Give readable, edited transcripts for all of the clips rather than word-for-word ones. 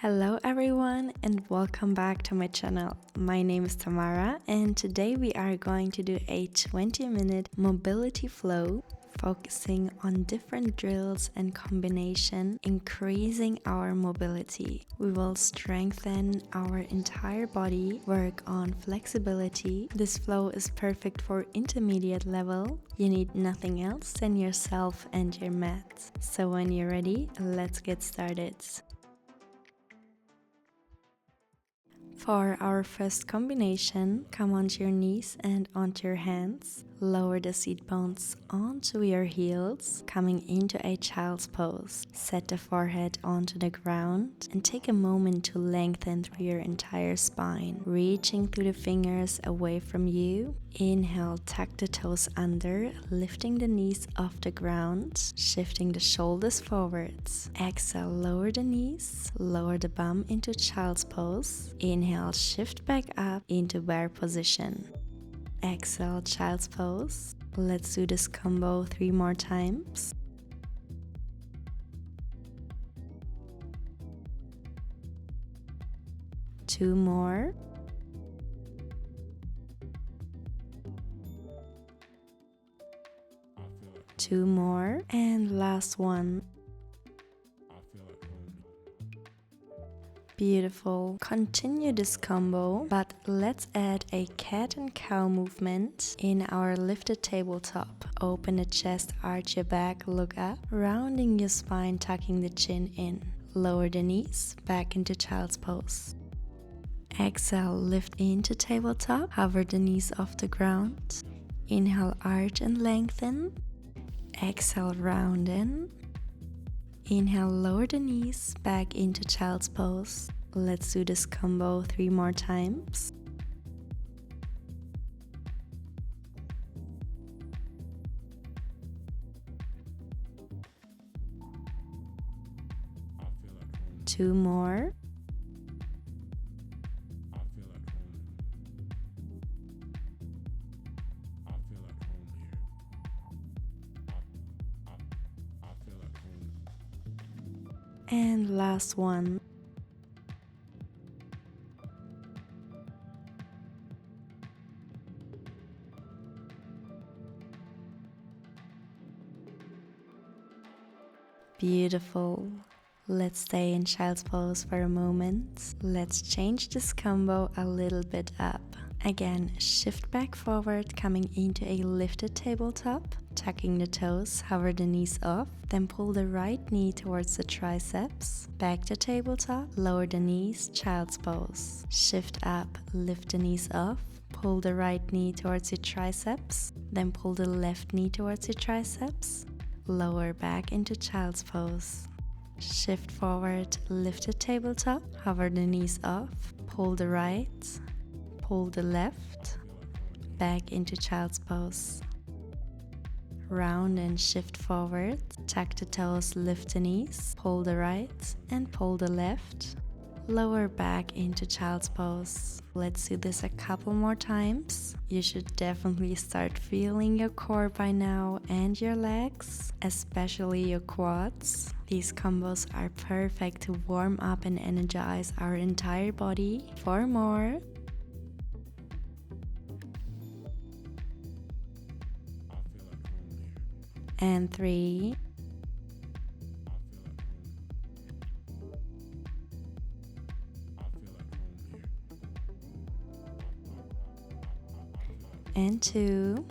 Hello everyone and welcome back to my channel. My name is Tamara and today we are going to do a 20-minute mobility flow focusing on different drills and combination, increasing our mobility. We will strengthen our entire body, work on flexibility. This flow is perfect for intermediate level. You need nothing else than yourself and your mat. So when you're ready, let's get started. For our first combination, come onto your knees and onto your hands. Lower the seat bones onto your heels, coming into a child's pose. Set the forehead onto the ground and take a moment to lengthen through your entire spine, reaching through the fingers away from you. Inhale, tuck the toes under, lifting the knees off the ground, shifting the shoulders forwards. Exhale, lower the knees, lower the bum into child's pose. Inhale, shift back up into bear position. Exhale, child's pose. Let's do this combo 3 more times. Two more. Two more. And last one. Beautiful. Continue this combo, but let's add a cat and cow movement in our lifted tabletop. Open the chest, arch your back, look up, rounding your spine, tucking the chin in. Lower the knees, back into child's pose. Exhale, lift into tabletop, hover the knees off the ground. Inhale, arch and lengthen. Exhale, round in. Inhale, lower the knees, back into child's pose. Let's do this combo 3 more times. Two more. And last one. Beautiful. Let's stay in child's pose for a moment. Let's change this combo a little bit up. Again, shift back forward, coming into a lifted tabletop. Tucking the toes, hover the knees off, then pull the right knee towards the triceps. Back to tabletop, lower the knees, child's pose. Shift up, lift the knees off, pull the right knee towards your triceps, then pull the left knee towards your triceps. Lower back into child's pose. Shift forward, lift the tabletop, hover the knees off, pull the right, pull the left, back into child's pose. Round and shift forward, tuck the toes, lift the knees, pull the right and pull the left. Lower back into child's pose. Let's do this a couple more times. You should definitely start feeling your core by now and your legs, especially your quads. These combos are perfect to warm up and energize our entire body. 4 more. And 3. And 2.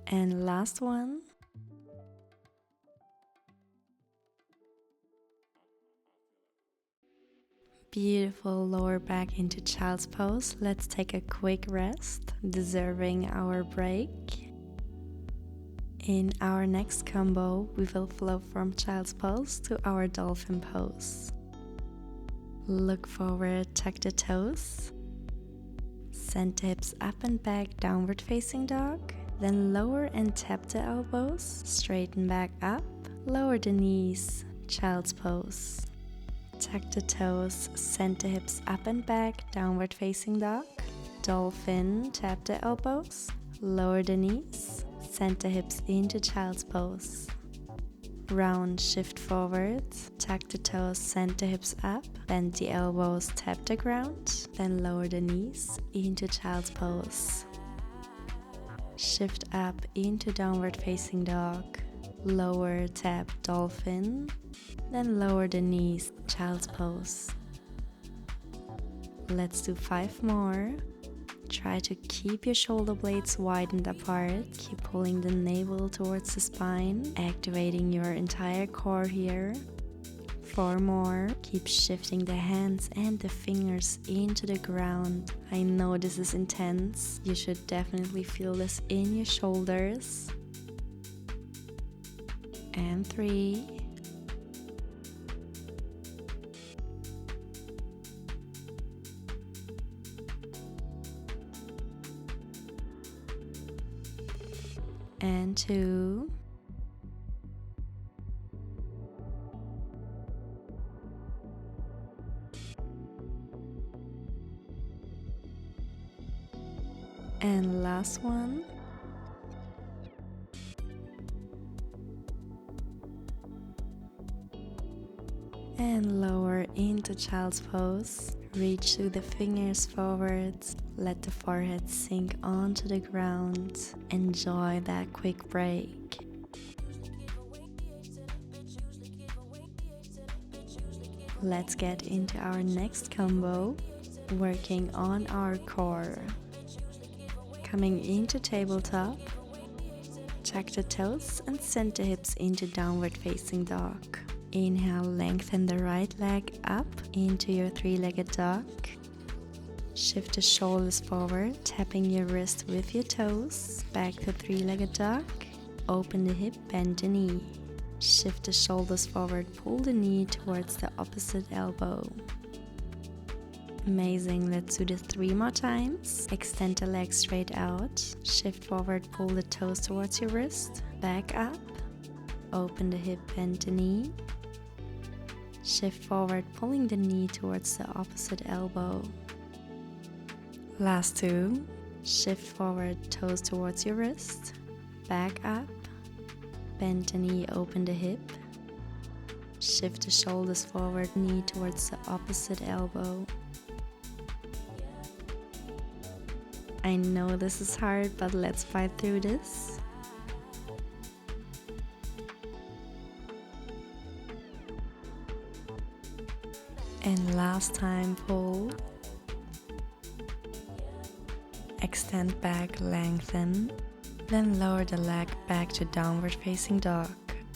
And last one. Beautiful. Lower back into child's pose. Let's take a quick rest, deserving our break. In our next combo, we will flow from child's pose to our dolphin pose. Look forward, tuck the toes. Send the hips up and back, downward facing dog. Then lower and tap the elbows, straighten back up. Lower the knees, child's pose. Tuck the toes, send the hips up and back, downward facing dog. Dolphin, tap the elbows. lower the knees, send the hips into child's pose. Round, shift forward, tuck the toes, send the hips up, bend the elbows, tap the ground, then lower the knees into child's pose. Shift up into downward facing dog, lower, tap dolphin, then lower the knees, child's pose. Let's do 5 more. Try to keep your shoulder blades widened apart. Keep pulling the navel towards the spine, activating your entire core here. 4 more. Keep shifting the hands and the fingers into the ground. I know this is intense. You should definitely feel this in your shoulders. And 3. And 2. And last one. And lower into child's pose. Reach through the fingers forwards. Let the forehead sink onto the ground. Enjoy that quick break. Let's get into our next combo, working on our core. Coming into tabletop, tuck the toes and send the hips into downward facing dog. Inhale, lengthen the right leg up into your 3-legged dog. Shift the shoulders forward, tapping your wrist with your toes. Back to 3-legged dog. Open the hip, bend the knee. Shift the shoulders forward, pull the knee towards the opposite elbow. Amazing, let's do this 3 more times. Extend the legs straight out. Shift forward, pull the toes towards your wrist. Back up. Open the hip, bend the knee. Shift forward, pulling the knee towards the opposite elbow. Last 2. Shift forward, toes towards your wrist. Back up. Bend the knee, open the hip. Shift the shoulders forward, knee towards the opposite elbow. I know this is hard, but let's fight through this. And last time, pull. Extend back, lengthen. Then lower the leg back to downward facing dog.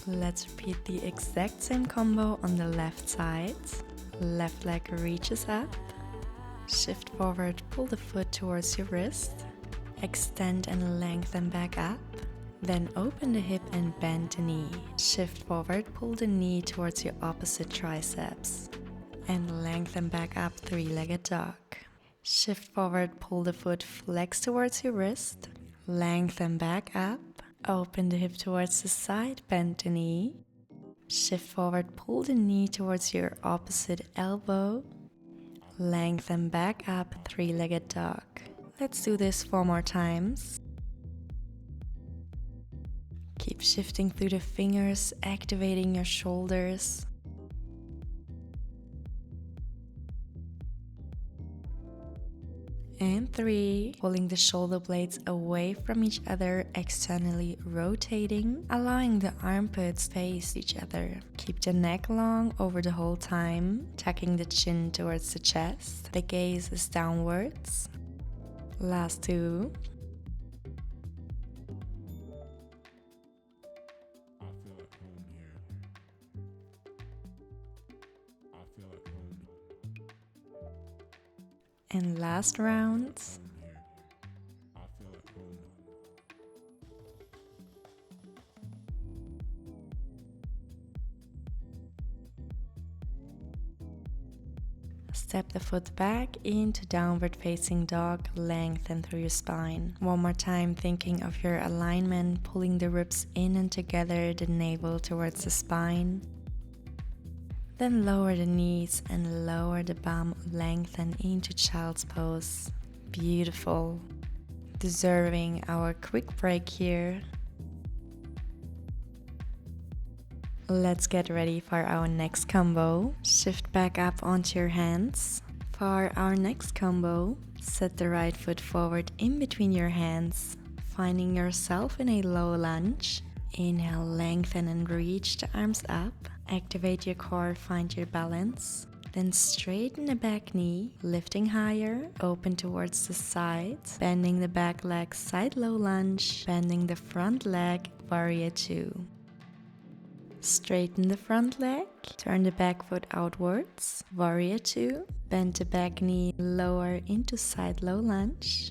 Let's repeat the exact same combo on the left side. Left leg reaches up. Shift forward, pull the foot towards your wrist. Extend and lengthen back up. Then open the hip and bend the knee. Shift forward, pull the knee towards your opposite triceps. And lengthen back up, 3-legged dog. Shift forward, pull the foot, flex towards your wrist. Lengthen back up. Open the hip towards the side, bend the knee. Shift forward, pull the knee towards your opposite elbow. Lengthen back up, 3-legged dog. Let's do this 4 more times. Keep shifting through the fingers, activating your shoulders. And 3, pulling the shoulder blades away from each other, externally rotating, allowing the armpits face each other. Keep the neck long over the whole time, tucking the chin towards the chest. The gaze is downwards. Last 2. And last round. Step the foot back into downward facing dog, lengthen through your spine. One more time, thinking of your alignment, pulling the ribs in and together, the navel towards the spine. Then lower the knees and lower the bum, lengthen into child's pose. Beautiful. deserving our quick break here. Let's get ready for our next combo. Shift back up onto your hands. For our next combo, set the right foot forward in between your hands, finding yourself in a low lunge. Inhale, lengthen and reach the arms up. Activate your core, find your balance. Then straighten the back knee, lifting higher, open towards the side, bending the back leg, side low lunge, bending the front leg, warrior two. Straighten the front leg, turn the back foot outwards, warrior two, bend the back knee lower into side low lunge.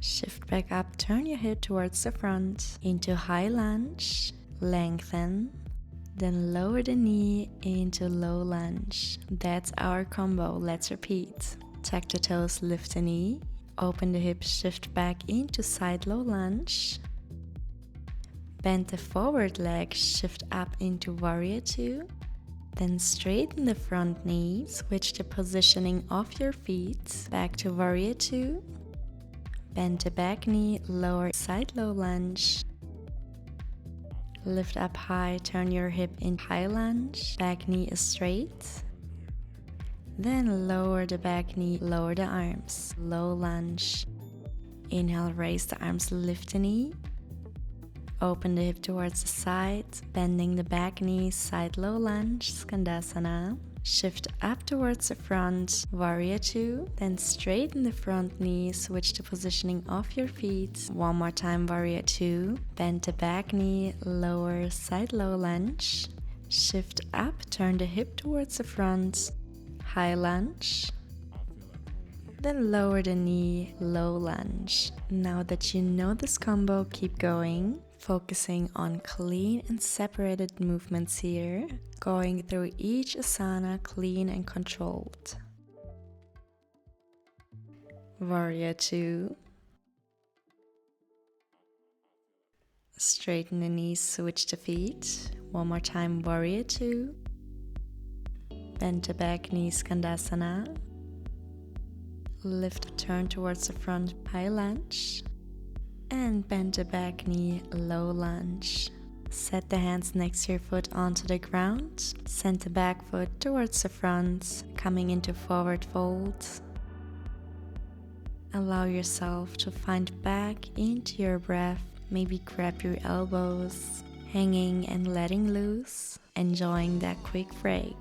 Shift back up, turn your hip towards the front, into high lunge, lengthen, then lower the knee into low lunge. That's our combo, let's repeat. Tuck the toes, lift the knee, open the hips, shift back into side low lunge. Bend the forward leg, shift up into warrior two. Then straighten the front knee, switch the positioning of your feet, back to warrior two. Bend the back knee, lower side low lunge. Lift up high, turn your hip in high lunge, back knee is straight. Then lower the back knee, lower the arms, low lunge. Inhale, raise the arms, lift the knee. Open the hip towards the side, bending the back knee, side low lunge, Skandasana. Shift up towards the front, warrior two. Then straighten the front knee, switch the positioning of your feet. One more time, warrior two. Bend the back knee, lower, side low lunge. Shift up, turn the hip towards the front, high lunge. Then lower the knee, low lunge. Now that you know this combo, keep going. Focusing on clean and separated movements here, going through each asana clean and controlled. Warrior two. Straighten the knees, switch the feet. One more time, warrior two. Bend the back knee, Skandasana. Lift, turn towards the front, high lunge. And bend the back knee, low lunge. Set the hands next to your foot onto the ground. Send the back foot towards the front, coming into forward fold. Allow yourself to find back into your breath. Maybe grab your elbows, hanging and letting loose, enjoying that quick break.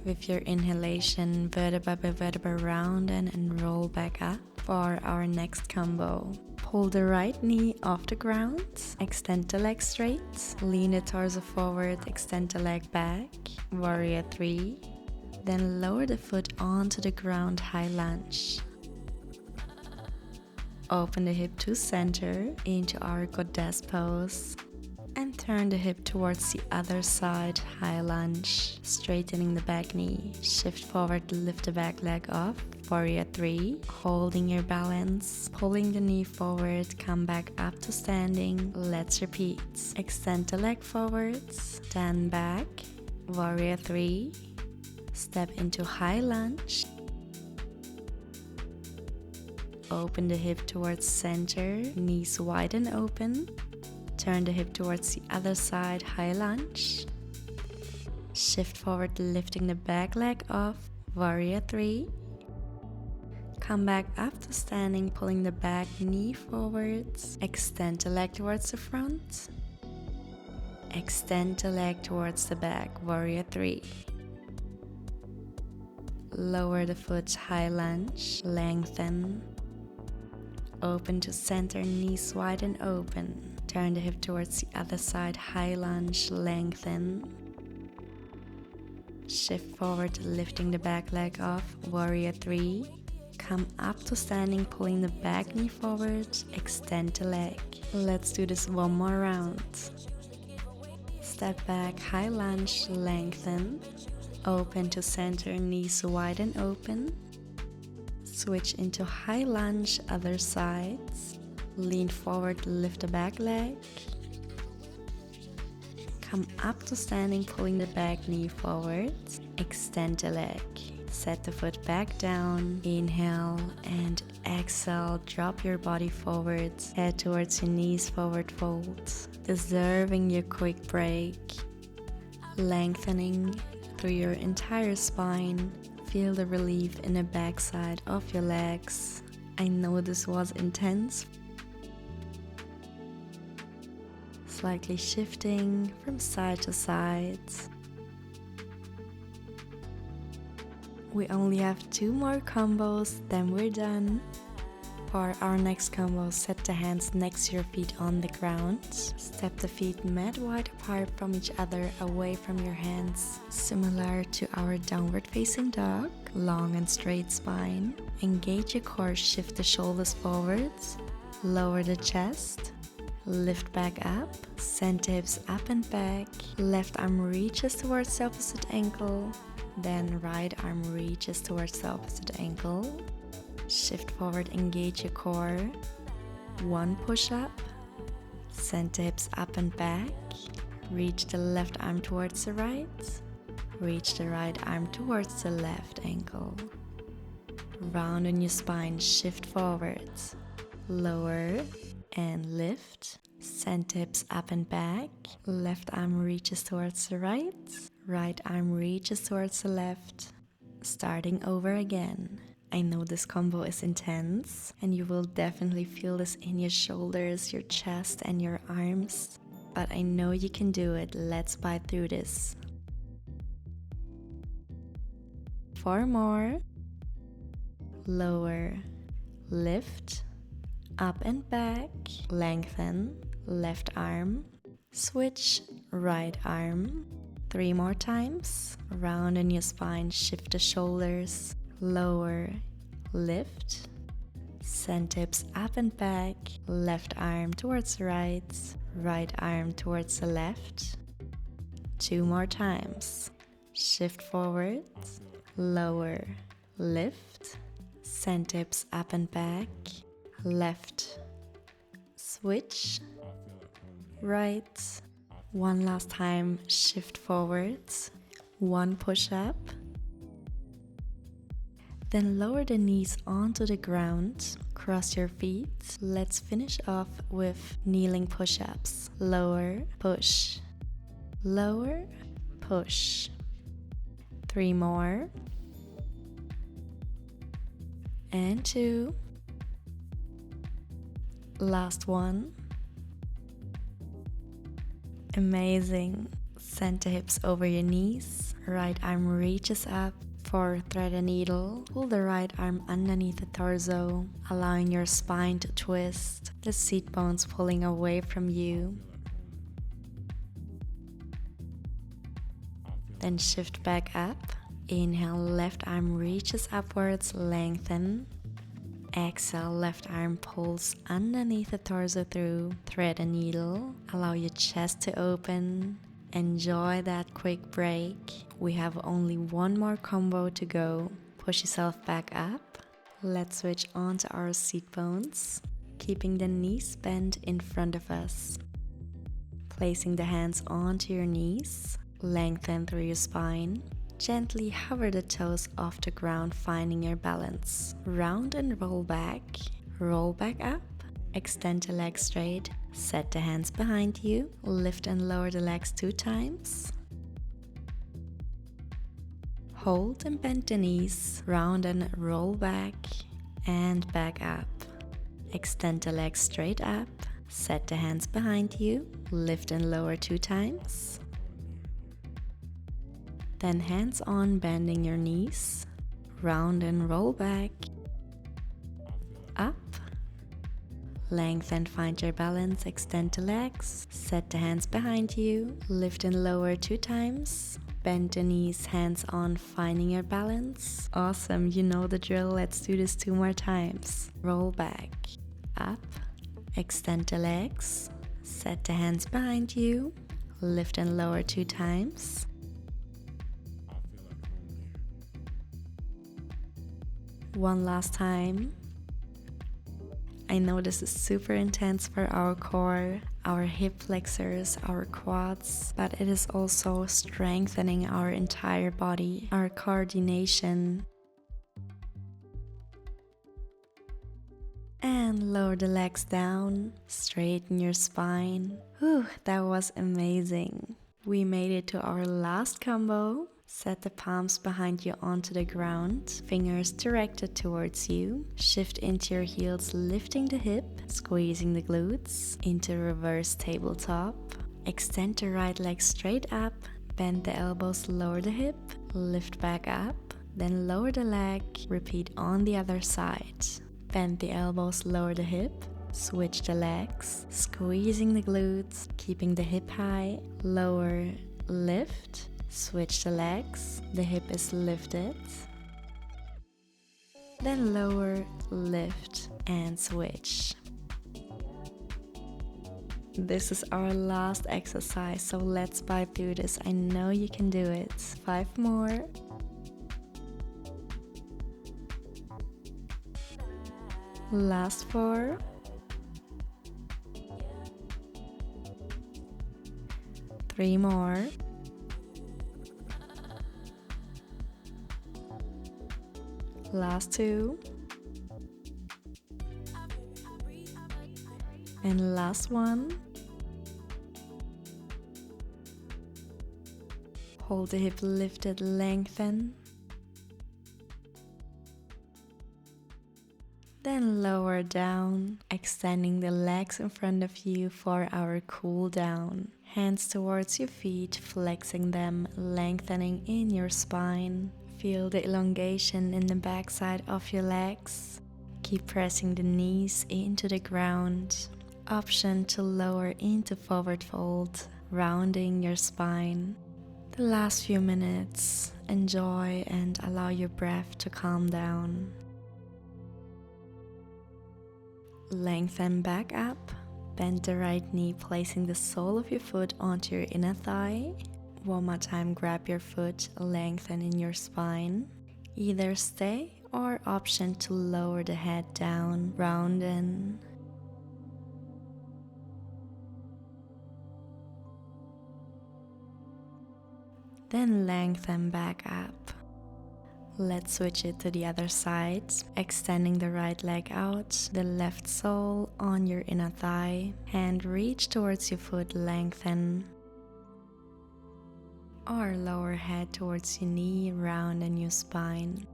With your inhalation, vertebra by vertebra rounding and roll back up. For our next combo, pull the right knee off the ground, extend the leg straight, lean the torso forward, extend the leg back, warrior three. Then lower the foot onto the ground, high lunge. Open the hip to center into our goddess pose. And turn the hip towards the other side, high lunge, straightening the back knee. Shift forward, lift the back leg up, warrior three, holding your balance, pulling the knee forward, come back up to standing. Let's repeat. Extend the leg forward, stand back, warrior three, step into high lunge. Open the hip towards center, knees wide and open. Turn the hip towards the other side, high lunge. Shift forward, lifting the back leg off, warrior three. Come back up to standing, pulling the back knee forwards. Extend the leg towards the front. Extend the leg towards the back, warrior three. Lower the foot, high lunge, lengthen. Open to center, knees wide and open. Turn the hip towards the other side, high lunge, lengthen. Shift forward, lifting the back leg off, warrior three. Come up to standing, pulling the back knee forward, extend the leg. Let's do this one more round. Step back, high lunge, lengthen. Open to center, knees wide and open. Switch into high lunge, other sides. Lean forward, lift the back leg. Come up to standing, pulling the back knee forward. Extend the leg. set the foot back down, inhale and exhale, drop your body forwards, head towards your knees, forward fold, deserving your quick break, lengthening through your entire spine. Feel the relief in the backside of your legs. I know this was intense. Slightly shifting from side to side. We only have 2 more combos, then we're done. For our next combo, set the hands next to your feet on the ground. Step the feet mat wide apart from each other, away from your hands. Similar to our downward facing dog, long and straight spine. Engage your core, shift the shoulders forwards, lower the chest, lift back up, center hips up and back. Left arm reaches towards the opposite ankle, then right arm reaches towards the opposite ankle. Shift forward, engage your core. 1 push up, center hips up and back. Reach the left arm towards the right. Reach the right arm towards the left ankle. Round in your spine, shift forwards. Lower and lift. Center hips up and back. Left arm reaches towards the right. Right arm reaches towards the left. Starting over again. I know this combo is intense and you will definitely feel this in your shoulders, your chest and your arms. But I know you can do it. Let's bite through this. 4 more. Lower, lift, up and back, lengthen, left arm, switch, right arm. 3 more times. Round in your spine, shift the shoulders. Lower, lift, center hips up and back, left arm towards the right, right arm towards the left. 2 more times. Shift forward, lower, lift, center hips up and back, left, switch, right. 1 last time, shift forwards, 1 push up. Then lower the knees onto the ground, cross your feet. Let's finish off with kneeling push-ups. Lower, push, lower, push. 3 more. And 2. Last one. Amazing. Center hips over your knees. Right arm reaches up. For thread a needle, pull the right arm underneath the torso, allowing your spine to twist, the seat bones pulling away from you. Then shift back up. Inhale, left arm reaches upwards, lengthen. Exhale, left arm pulls underneath the torso through, thread a needle, allow your chest to open. Enjoy that quick break. We have only 1 more combo to go. Push yourself back up. Let's switch on to our seat bones, keeping the knees bent in front of us. Placing the hands onto your knees, lengthen through your spine. Gently hover the toes off the ground, finding your balance. Round and roll back up. Extend the legs straight. Set the hands behind you. Lift and lower the legs 2 times. Hold and bend the knees. Round and roll back and back up. Extend the legs straight up. Set the hands behind you. Lift and lower 2 times. Then hands on, bending your knees. Round and roll back. Up. Lengthen, find your balance, extend the legs, set the hands behind you, lift and lower 2 times, bend the knees, hands on, finding your balance. Awesome, you know the drill, let's do this 2 more times. Roll back, up, extend the legs, set the hands behind you, lift and lower 2 times. One last time. I know this is super intense for our core, our hip flexors, our quads, but it is also strengthening our entire body, our coordination. And lower the legs down, straighten your spine. Whew, that was amazing. We made it to our last combo. Set the palms behind you onto the ground, fingers directed towards you. Shift into your heels, lifting the hip, squeezing the glutes into reverse tabletop. Extend the right leg straight up, bend the elbows, lower the hip, lift back up, then lower the leg, repeat on the other side. Bend the elbows, lower the hip, switch the legs, squeezing the glutes, keeping the hip high, lower, lift, switch the legs, the hip is lifted, then lower, lift, and switch. This is our last exercise, so let's vibe through this. I know you can do it. 5 more. Last 4. 3 more. Last 2. And last 1. Hold the hip lifted, lengthen. Then lower down, extending the legs in front of you for our cool down. Hands towards your feet, flexing them, lengthening in your spine. Feel the elongation in the backside of your legs. Keep pressing the knees into the ground. Option to lower into forward fold, rounding your spine. The last few minutes, enjoy and allow your breath to calm down. Lengthen back up, bend the right knee, placing the sole of your foot onto your inner thigh. One more time, grab your foot, lengthen in your spine. Either stay or option to lower the head down, round in. Then lengthen back up. Let's switch it to the other side, extending the right leg out, the left sole on your inner thigh, hand reach towards your foot, lengthen. Or lower head towards your knee, round in your spine.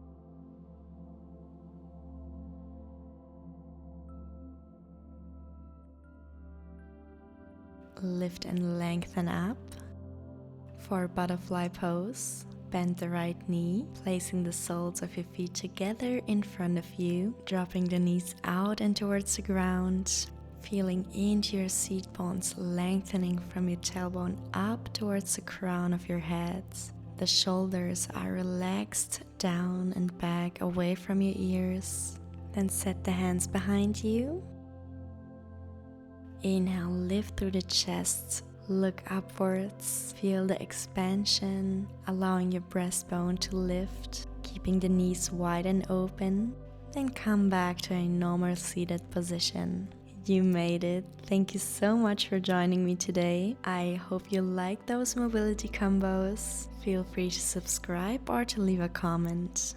Lift and lengthen up. For butterfly pose, bend the right knee, placing the soles of your feet together in front of you, dropping the knees out and towards the ground, feeling into your seat bones, lengthening from your tailbone up towards the crown of your head. The shoulders are relaxed down and back away from your ears. Then set the hands behind you. Inhale, lift through the chest. Look upwards, feel the expansion, allowing your breastbone to lift, keeping the knees wide and open. Then come back to a normal seated position. You made it. Thank you so much for joining me today. I hope you like those mobility combos. Feel free to subscribe or to leave a comment.